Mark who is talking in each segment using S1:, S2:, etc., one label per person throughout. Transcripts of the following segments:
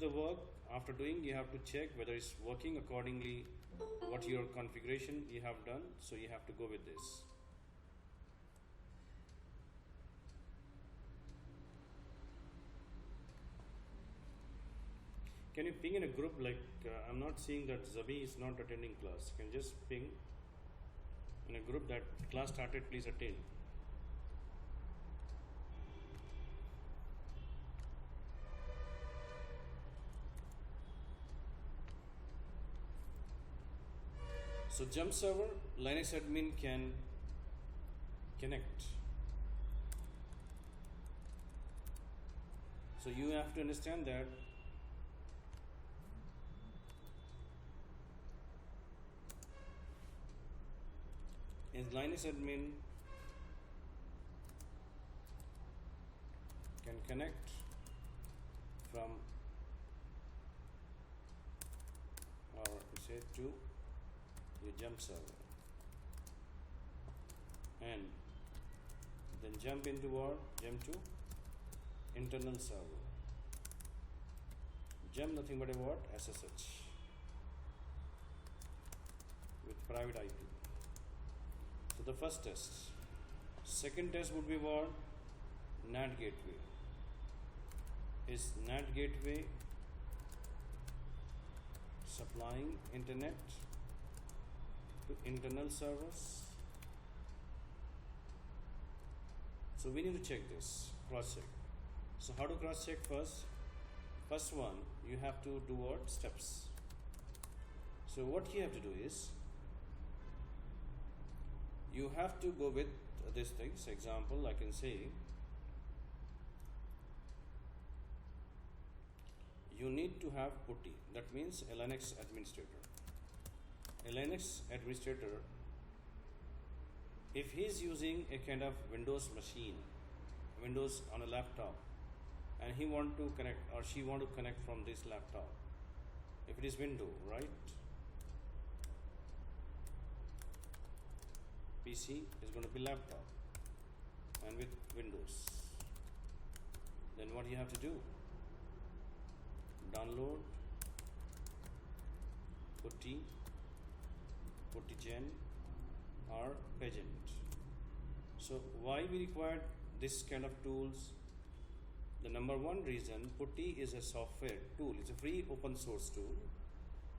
S1: the work. After doing, you have to check whether it's working accordingly what your configuration you have done. So you have to go with this. Can you ping in a group? Like I'm not seeing that Zabi is not attending class. You can just ping in a group that class started, please attend. So Jumpserver, Linux admin can connect. So you have to understand that in Linux admin can connect from, or say, to the Jumpserver, and then jump into what? Jump to internal server. Jump nothing but a what? SSH with private IP. So the first test. Second test would be what? NAT gateway. Is NAT gateway supplying internet to internal servers? So we need to check this, cross check. So how to cross check first? First one, you have to do what? Steps. So what you have to do is, you have to go with these things. Example, I can say you need to have putty. That means a Linux administrator. A Linux administrator, if he is using a kind of Windows machine, Windows on a laptop, and he want to connect, or she want to connect from this laptop, if it is Windows, right? PC is going to be laptop and with Windows. Then what you have to do? Download putty gen or pageant. So why we require this kind of tools? The number one reason, putty is a software tool. It's a free open source tool.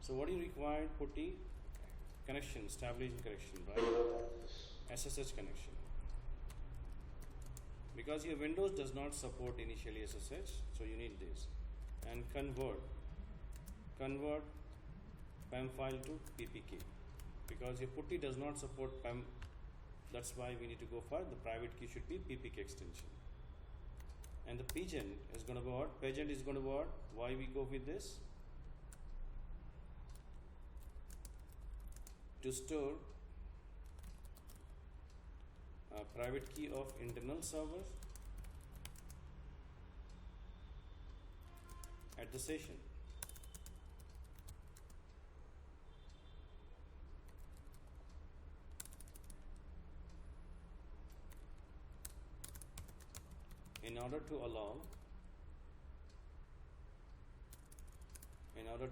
S1: So what do you require? Putty connection, established connection, right? SSH connection. Because your Windows does not support initially SSH, so you need this. And convert PEM file to PPK. Because your putty does not support PEM, that's why we need to go for the private key should be PPK extension. And the pageant is going to be what? Pageant is going to be what? Why we go with this? To store a private key of internal server at the session. In order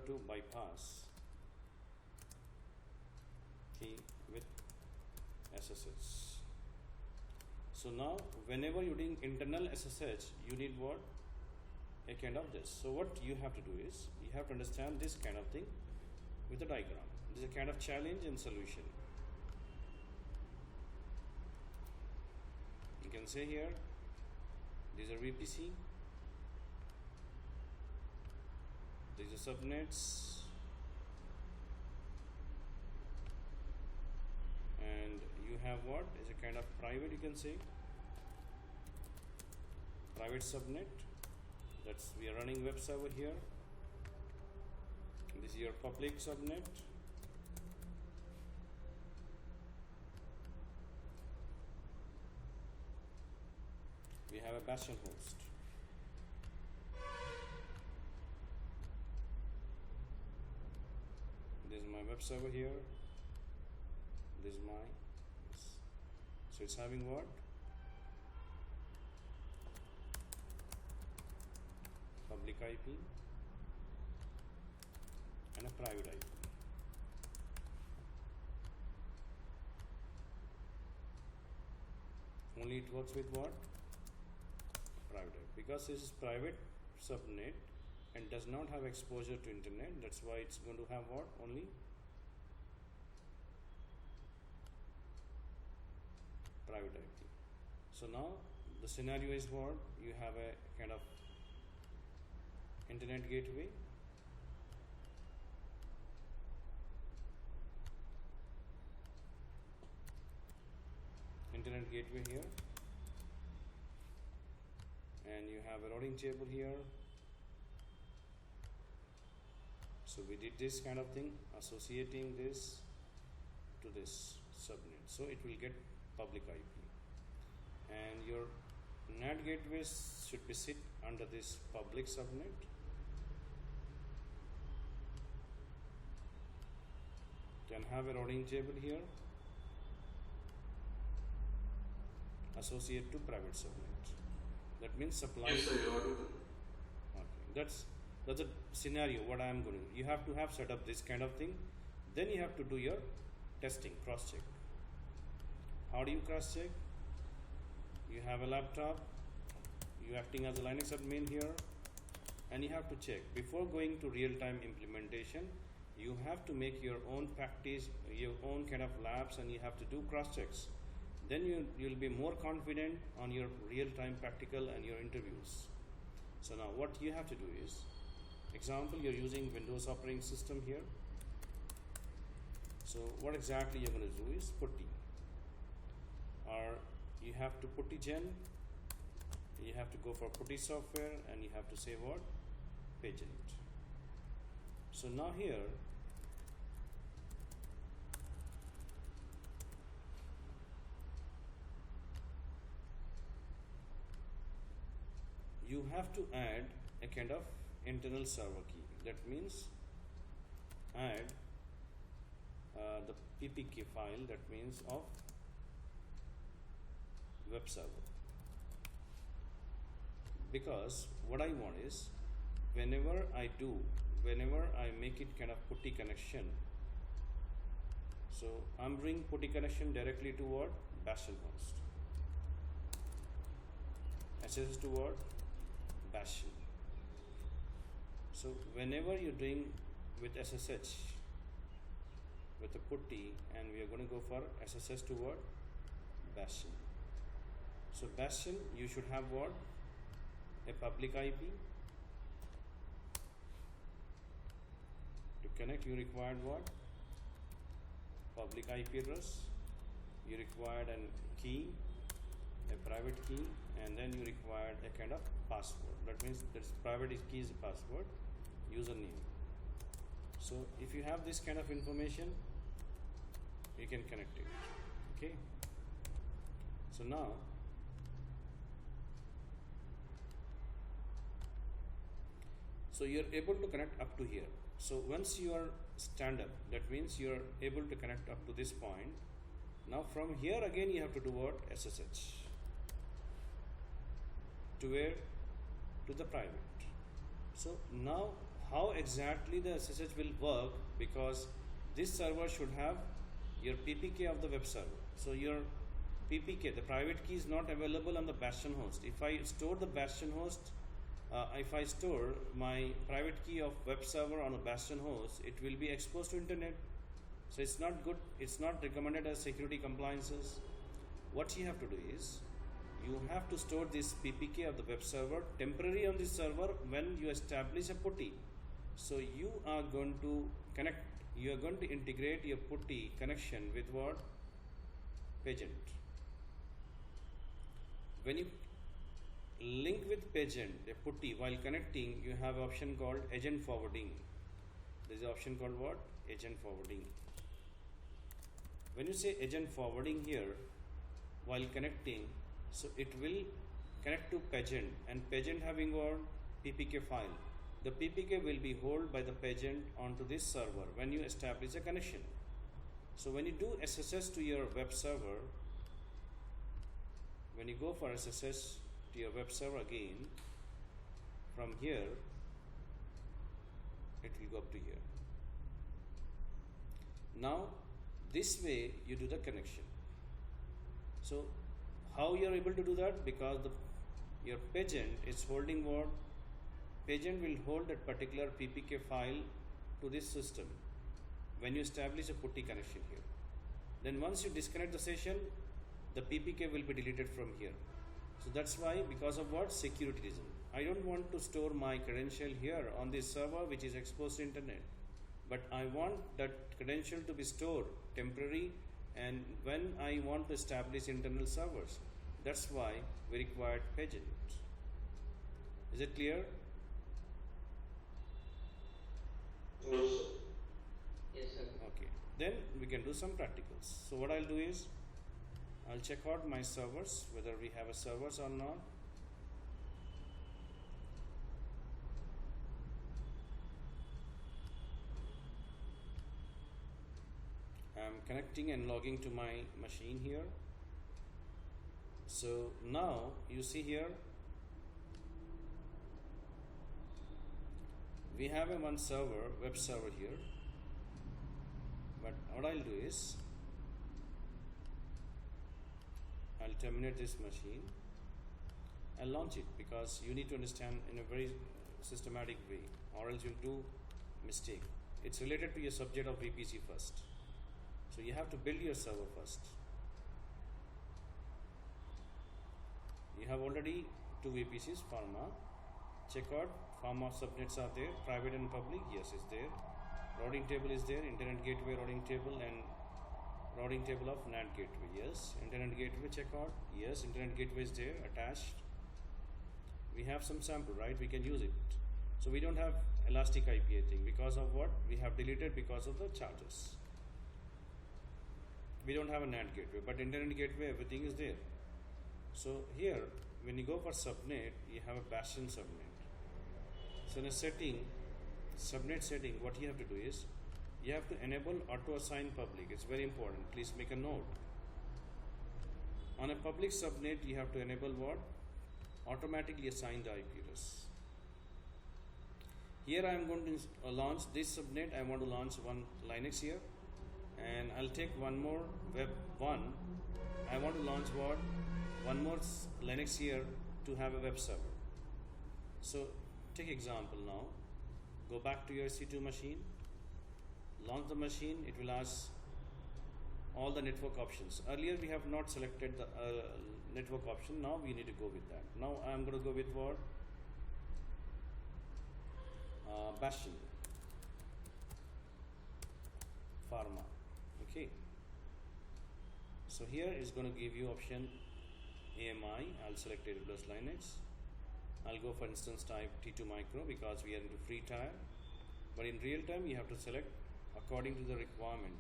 S1: to bypass key with SSH. So now whenever you're doing internal SSH, you need what? A kind of this. So what you have to do is, you have to understand this kind of thing with a diagram. This is a kind of challenge and solution. You can say here, these are VPC, these are subnets, and you have what is a kind of private, you can say private subnet. That's we are running web server here. This is your public subnet. We have a bastion host. This is my web server here. This is my, so it's having what? Public IP, and a private IP. Only it works with what? Private IP. Because this is private subnet and does not have exposure to internet, that's why it's going to have what? Only private IP. So now the scenario is what? You have a kind of internet gateway. Internet gateway here, and you have a routing table here. So we did this kind of thing, associating this to this subnet, so it will get public IP, and your NAT gateways should be sit under this public subnet. Can have a routing table here, associate to private subnet. That means supply.
S2: Yes, sir, you're audible.
S1: Okay, that's a scenario. What I am going to, you have to have set up this kind of thing. Then you have to do your testing, cross check. How do you cross check? You have a laptop, you acting as a Linux admin here, and you have to check before going to real-time implementation. You have to make your own practice, your own kind of labs, and you have to do cross checks. Then you'll be more confident on your real-time practical and your interviews. So now what you have to do is, example, you're using Windows operating system here. So what exactly you're going to do is putty, or you have to putty gen, you have to go for putty software, and you have to say what? Pageant. So now here you have to add a kind of internal server key. That means add the ppk file, that means of web server. Because what I want is, whenever I make it kind of putty connection, so I'm doing putty connection directly to what? Bastion host. SSH to what? Bastion. So whenever you're doing with SSH with a putty, and we are going to go for SSH to what? Bastion. So Bastion, you should have what? A public IP. To connect, you required what? Public IP address. You required a key, a private key, and then you required a kind of password. That means this private key is a password, username. So if you have this kind of information, you can connect it. Okay. So now you're able to connect up to here. So once you are stand up, that means you are able to connect up to this point. Now from here again you have to do what? SSH. To where? To the private. So now how exactly the SSH will work, because this server should have your PPK of the web server. So your PPK, the private key, is not available on the Bastion host. If I store the Bastion host, if I store my private key of web server on a Bastion host, it will be exposed to internet. So it's not good, it's not recommended as security compliances. What you have to do is, you have to store this PPK of the web server temporarily on this server when you establish a putty. So you are going to connect, you are going to integrate your putty connection with what? Pageant. When you link with Pageant, a putty, while connecting, you have an option called agent forwarding. There is an option called what? Agent forwarding. When you say agent forwarding here, while connecting, so it will connect to Pageant, and Pageant having what? PPK file. The PPK will be held by the Pageant onto this server when you establish a connection. So when you do SSH to your web server, when you go for SSH to your web server again, from here it will go up to here. Now this way you do the connection. So how you are able to do that? Because your pageant is holding what? Pageant will hold that particular PPK file to this system when you establish a putty connection here. Then once you disconnect the session, the PPK will be deleted from here. So that's why, because of what? Security reason. I don't want to store my credential here on this server which is exposed to internet, but I want that credential to be stored temporary and when I want to establish internal servers. That's why we required pageant. Is it clear?
S2: Yes, sir.
S3: Yes, sir.
S1: Okay. Then we can do some practicals. So what I'll do is, I'll check out my servers, whether we have a servers or not. I'm connecting and logging to my machine here. So now you see here, we have a one server, web server here. But what I'll do is, I'll terminate this machine. I'll launch it because you need to understand in a very systematic way, or else you'll do mistake. It's related to your subject of VPC first. So you have to build your server first. You have already two VPCs, pharma. Check out, pharma subnets are there, private and public, yes, is there. Routing table is there, internet gateway routing table and routing table of NAT gateway, yes. Internet gateway checkout, yes, internet gateway is there, attached. We have some sample, right? We can use it. So we don't have elastic IP thing because of what? We have deleted because of the charges. We don't have a NAT gateway, but internet gateway, everything is there. So here, when you go for subnet, you have a bastion subnet. So in a setting, subnet setting, what you have to do is, you have to enable auto assign public. It's very important. Please make a note. On a public subnet, you have to enable what? Automatically assign the IP address. Here I am going to launch this subnet. I want to launch one Linux here, and I'll take one more web 1. I want to launch what? One more Linux here to have a web server. So take example now. Go back to your C2 machine. Launch the machine. It will ask all the network options. Earlier we have not selected the network option. Now we need to go with that. Now I am going to go with what? Bastion. Pharma. Okay. So here is going to give you option AMI. I'll select AWS Linux. I'll go for instance type T2 micro because we are into free tier. But in real time you have to select according to the requirement.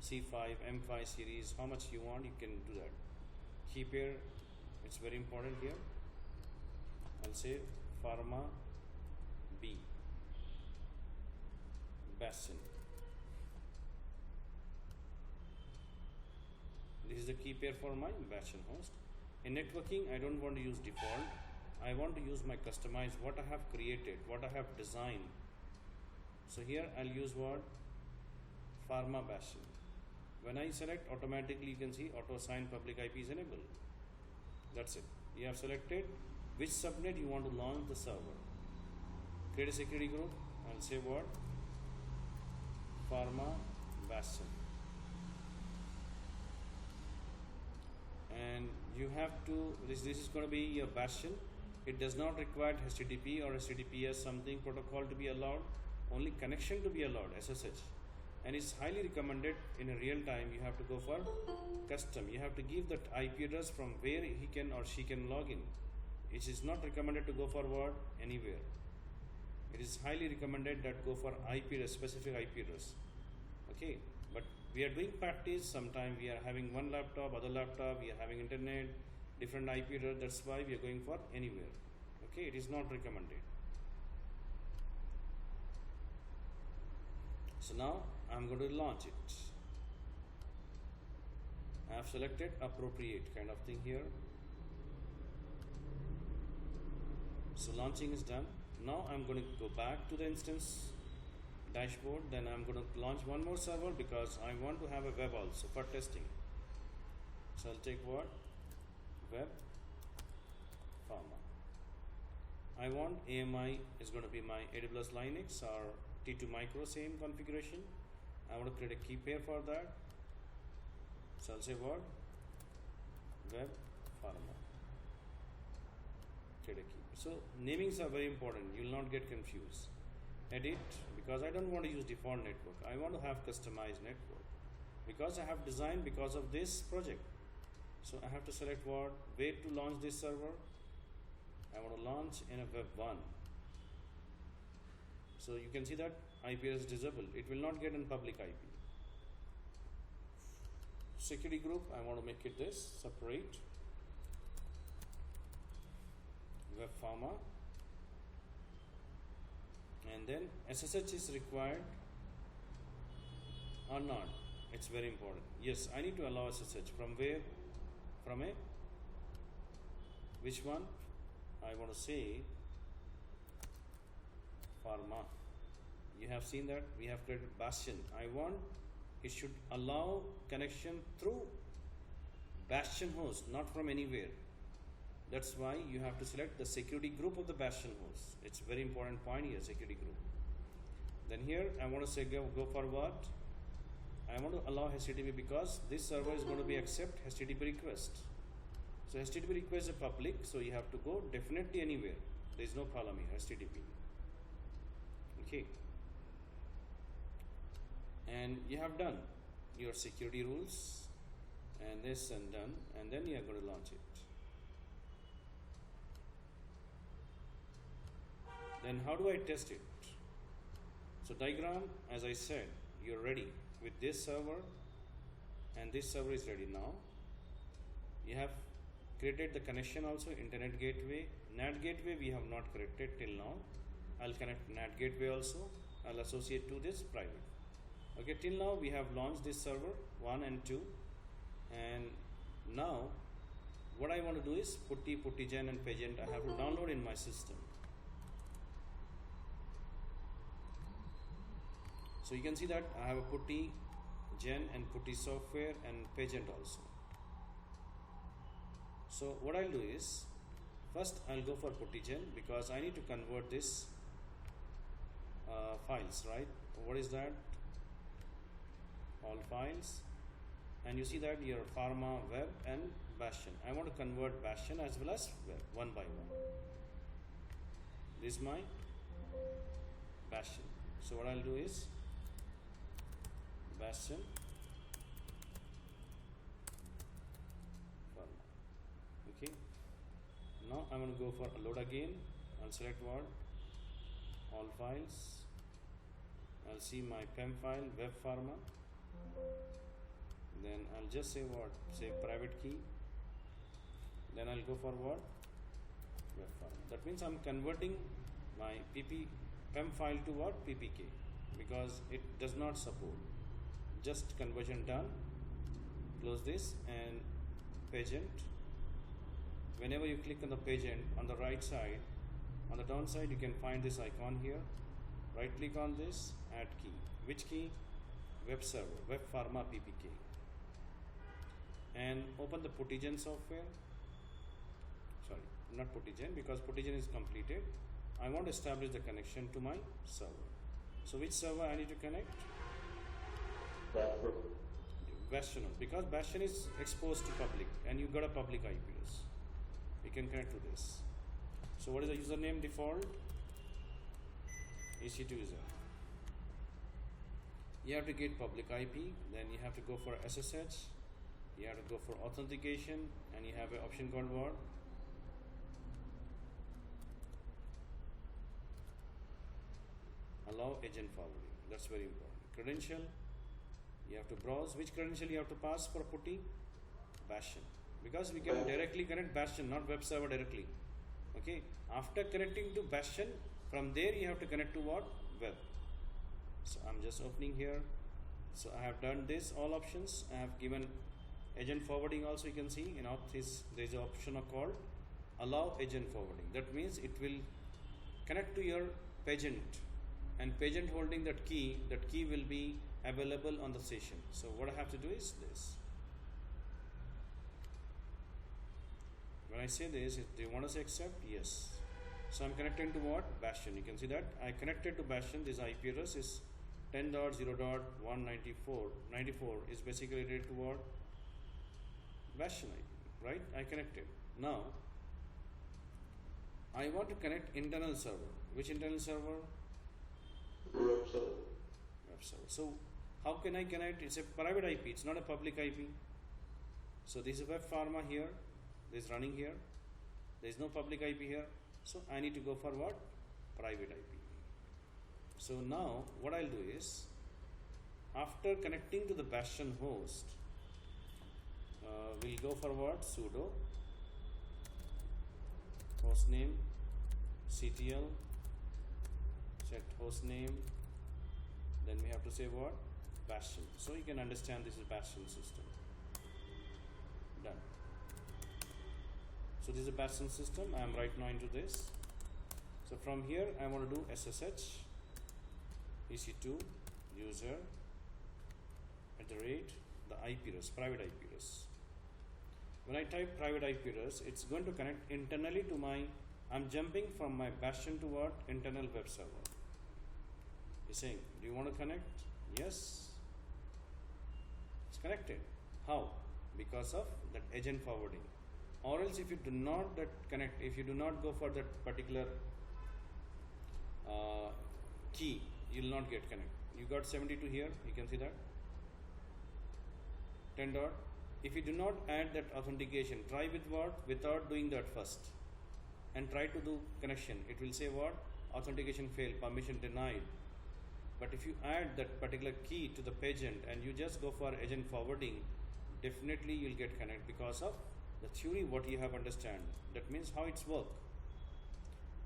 S1: C5, M5 series, how much you want, you can do that. Keep here, it's very important here. I'll say Pharma B. Bastion. This is the key pair for my Bastion host. In networking, I don't want to use default. I want to use my customized, what I have created, what I have designed. So here I'll use what? Pharma Bastion. When I select, automatically you can see auto assign public IP is enabled. That's it. You have selected which subnet you want to launch the server. Create a security group. I'll say what? Pharma Bastion. And you have to, this is going to be your Bastion. It does not require HTTP or HTTPS something protocol to be allowed, only connection to be allowed, SSH. And it's highly recommended in a real time. You have to go for custom. You have to give that IP address from where he can or she can log in. It is not recommended to go forward anywhere. It is highly recommended that go for IP address, specific IP address. Okay, but we are doing practice. Sometime we are having one laptop, other laptop, we are having internet, different IP address. That's why we are going for anywhere. Okay, it is not recommended. So now I'm going to launch it. I have selected appropriate kind of thing here. So launching is done. Now I'm going to go back to the instance dashboard. Then I'm going to launch one more server because I want to have a web also for testing. So I'll take what? Web Pharma. I want AMI is going to be my AWS Linux or T2 Micro, same configuration. I want to create a key pair for that. So I'll say what? Web Pharma. Create a key. So namings are very important. You will not get confused. Edit, because I don't want to use default network. I want to have customized network because I have designed because of this project. So I have to select what? Where to launch this server. I want to launch in a web 1. So you can see that IP is disabled. It will not get in public IP. Security group, I want to make it this, separate. Web Pharma. And then SSH is required or not. It's very important. Yes, I need to allow SSH. From where? From a which one? I want to say Pharma. You have seen that we have created Bastion. I want it should allow connection through Bastion host, not from anywhere. That's why you have to select the security group of the Bastion host. It's a very important point here, security group. Then here I want to say go for what? I want to allow HTTP because this server is going to be accept HTTP request. So HTTP request is public, so you have to go definitely anywhere. There is no problem here, HTTP. Okay. And you have done your security rules and this and done, and then you are going to launch it. Then how do I test it? So diagram, as I said, you're ready with this server and this server is ready now. You have created the connection also, internet gateway. NAT gateway we have not created till now. I'll connect NAT gateway also. I'll associate to this private. Okay, till now we have launched this server 1 and 2, and now what I want to do is putty, puttygen and pageant I have to download in my system. So you can see that I have a putty gen and putty software and pageant also. So what I'll do is first I'll go for putty gen because I need to convert this files, right? What is that? All files, and you see that your Pharma, web and Bastion. I want to convert Bastion as well as web one by one. This is my Bastion. So what I'll do is Bastion Pharma. Okay. Now I'm going to go for a load again. I'll select what? All files. I'll see my PEM file, web Pharma. Then I'll just say what? Say private key. Then I'll go for what? Web Pharma. That means I'm converting my PEM file to what? PPK, because it does not support. Just conversion done. Close this and pageant. Whenever you click on the pageant on the right side, on the down side you can find this icon here. Right click on this, add key. Which key? Web server, web Pharma PPK. And open the puttygen software. Sorry, not puttygen because puttygen is completed. I want to establish the connection to my server. So which server I need to connect? Bastion, because Bastion is exposed to public and you got a public IPs. You can connect to this. So what is the username default? EC2 user. You have to get public IP, then you have to go for SSH, you have to go for authentication, and you have an option called what? Allow agent forwarding. That's very important. Credential, you have to browse. Which credential you have to pass for putty? Bastion. Because we can directly connect Bastion, not web server directly. Okay. After connecting to Bastion, from there you have to connect to what? Web. So I'm just opening here. So I have done this, all options. I have given agent forwarding also. You can see in auth there is an option called allow agent forwarding. That means it will connect to your pageant and pageant holding that key will be available on the session. So what I have to do is this. When I say this, do you want to say accept? Yes. So I'm connecting to what? Bastion. You can see that I connected to Bastion. This IP address is 10.0.194.94 is basically related to what? Bastion IP, right? I connected. Now I want to connect internal server. Which internal server?
S2: Web server.
S1: Web server. So how can I connect? It's a private IP. It's not a public IP. So this is web pharma here. This is running here. There is no public IP here. So I need to go for what? Private IP. So now what I'll do is, after connecting to the Bastion host, we'll go for what? Sudo hostname ctl set hostname, then we have to say what? Bastion. So you can understand this is Bastion system. Done. So this is a Bastion system. I am right now into this. So from here I want to do SSH EC2 user @ the IP address, private IP address. When I type private IP address, it's going to connect internally to my, I'm jumping from my Bastion to what? Internal web server. It's saying, do you want to connect? Yes. It's connected. How? Because of that agent forwarding. Or else if you do not connect, if you do not go for that particular key, you will not get connect. You got 72 here, you can see that. 10 dot. If you do not add that authentication, try with what? Without doing that first. And try to do connection. It will say what? Authentication failed, permission denied. But if you add that particular key to the pageant and you just go for agent forwarding, definitely you'll get connect because of the theory what you have understand. That means how it's work.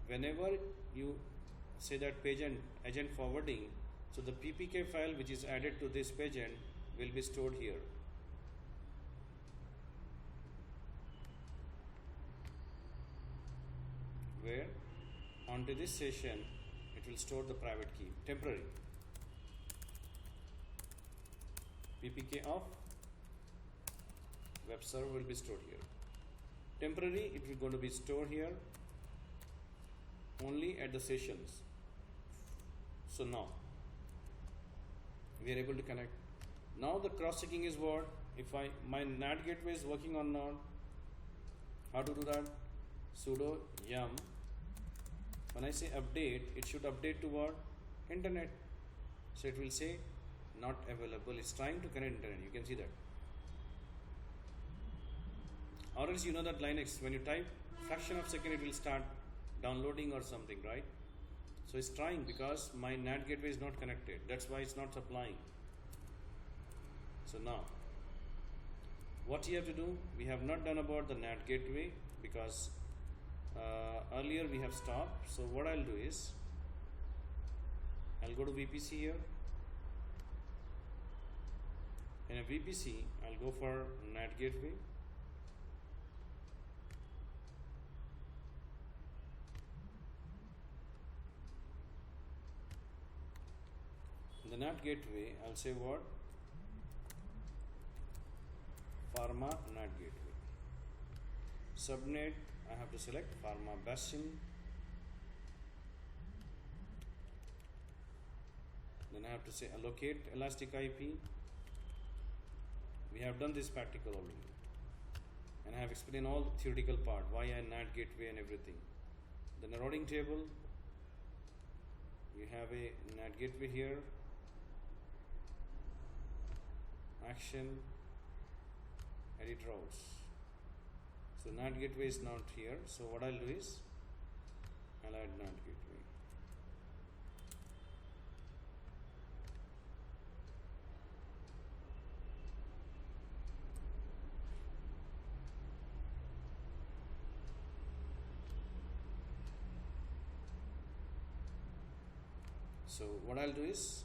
S1: Whenever you say that pageant agent forwarding, so the PPK file which is added to this pageant will be stored here. Where onto this session it will store the private key, temporary. PPK of web server will be stored here. Temporary, it will going to be stored here only at the sessions. So now we are able to connect. Now the cross checking is what? If my NAT gateway is working or not. How to do that? Sudo yum. When I say update, it should update to what? Internet. So it will say not available. It's trying to connect internet. You can see that. Or else you know that Linux, when you type fraction of second, it will start downloading or something, right? So it's trying because my NAT gateway is not connected. That's why it's not supplying. So now, what you have to do, we have not done about the NAT gateway because earlier we have stopped. So what I'll do is, I'll go to VPC here. In a VPC, I'll go for NAT gateway. In the NAT gateway, I'll say what? Pharma NAT gateway. Subnet, I have to select Pharma Bastion. Then I have to say allocate elastic IP. We have done this practical already. And I have explained all the theoretical part, why a NAT gateway and everything. Then the routing table, we have a NAT gateway here. Action, edit routes. So NAT gateway is not here. So what I'll do is, I'll add NAT gateway. So what I'll do is,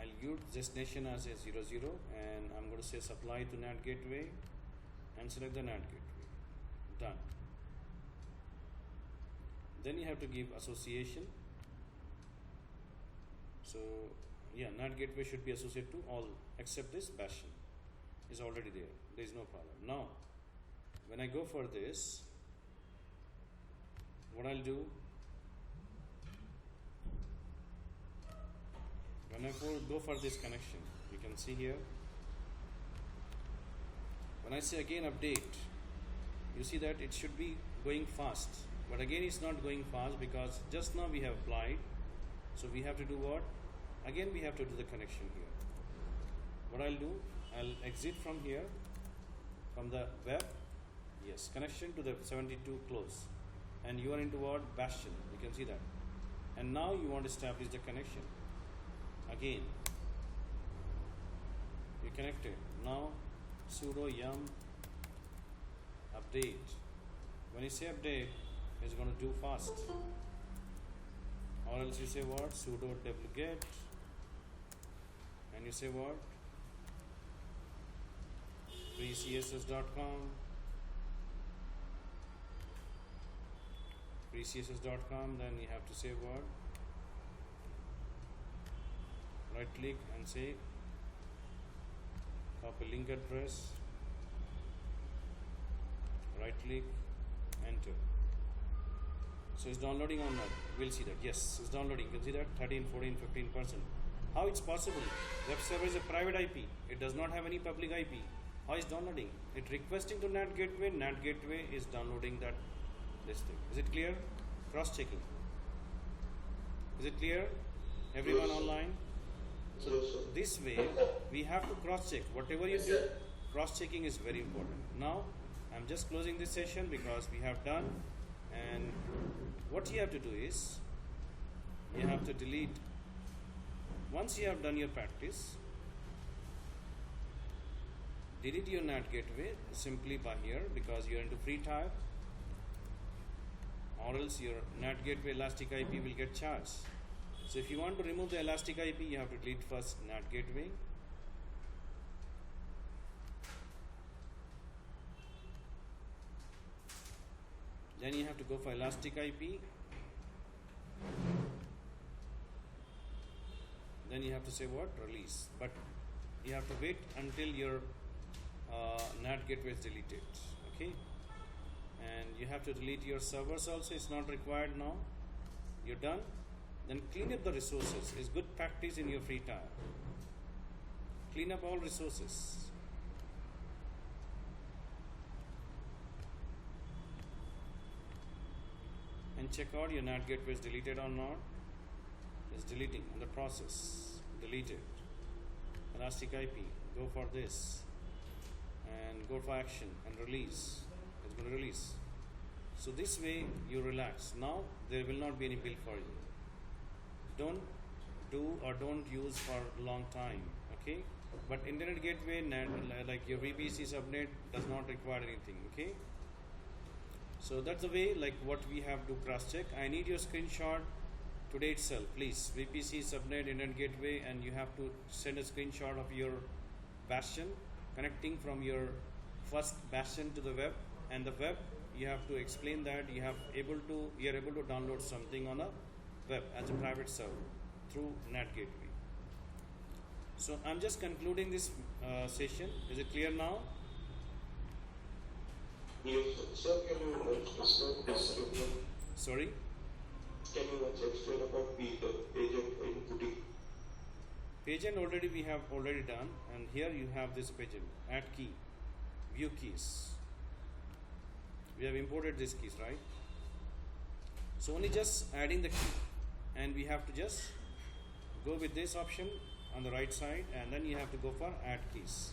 S1: I'll give destination as a 00 and I'm going to say supply to NAT gateway and select the NAT gateway. Done. Then you have to give association. So yeah, NAT gateway should be associated to all except this bastion is already there. There is no problem. Now, when I go for this, what I'll do, when I go for this connection, you can see here, when I say again update, you see that it should be going fast, but again it's not going fast because just now we have applied. So we have to do what? Again we have to do the connection here. What I'll do, I'll exit from here, from the web, yes, connection to the 72 close, and you are into what? Bastion, you can see that. And now you want to establish the connection. Again, you connected. Now sudo yum update. When you say update, it's going to do fast. Or else you say what? Sudo wget, and you say what? freecss.com, freecss.com, then you have to say what? Right click and say copy link address, right click, enter. So it's downloading or not? We'll see that. Yes, it's downloading. You can see that 13, 14, 15%. How it's possible? Web server is a private IP. It does not have any public IP. How is downloading? It requesting to NAT gateway. NAT gateway is downloading this thing. Is it clear? Cross checking. Is it clear? Everyone
S2: Yes.
S1: online? So
S2: Yes, sir.
S1: this way we have to cross check. Whatever you do, cross checking is very important. Now I'm just closing this session because we have done, and what you have to do is you have to delete. Once you have done your practice, delete your NAT gateway simply by here because you are into free type, or else your NAT gateway elastic IP will get charged. So if you want to remove the elastic IP, you have to delete first NAT gateway. Then you have to go for elastic IP. Then you have to say what? Release. But you have to wait until your NAT gateway is deleted. Okay? And you have to delete your servers also. It's not required now. You're done. Then clean up the resources. It's good practice in your free time. Clean up all resources. And check out your NAT gateway is deleted or not. It's deleting in the process. Deleted. Elastic IP. Go for this. And go for action and release. It's going to release. So this way you relax. Now there will not be any bill for you. Don't do or don't use for a long time. Okay? But internet gateway, like your VPC subnet, does not require anything. Okay? So that's the way, like what we have to cross check. I need your screenshot today itself, please. VPC subnet internet gateway, and you have to send a screenshot of your bastion connecting from your first bastion to the web, and the web you have to explain that you are able to download something on a web as a private server through NAT gateway. So I'm just concluding this session. Is it clear now?
S2: Yes, sir. Sir, can you explain this?
S1: Sorry?
S2: Can you explain about the agent inputting?
S1: Pageant already we have already done, and here you have this pageant. Add key, view keys. We have imported these keys, right? So only just adding the key, and we have to just go with this option on the right side, and then you have to go for add keys,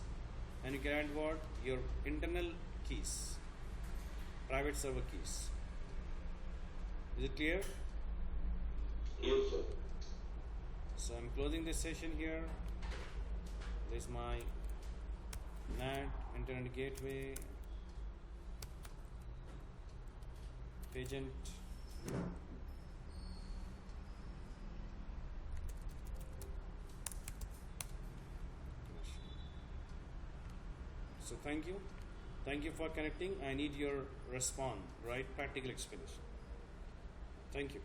S1: and you can add what? Your internal keys, private server keys. Is it clear?
S2: Yes, sir.
S1: So I'm closing this session here. This is my NAT internet gateway pageant. So thank you for connecting. I need your response, right? Practical explanation. Thank you.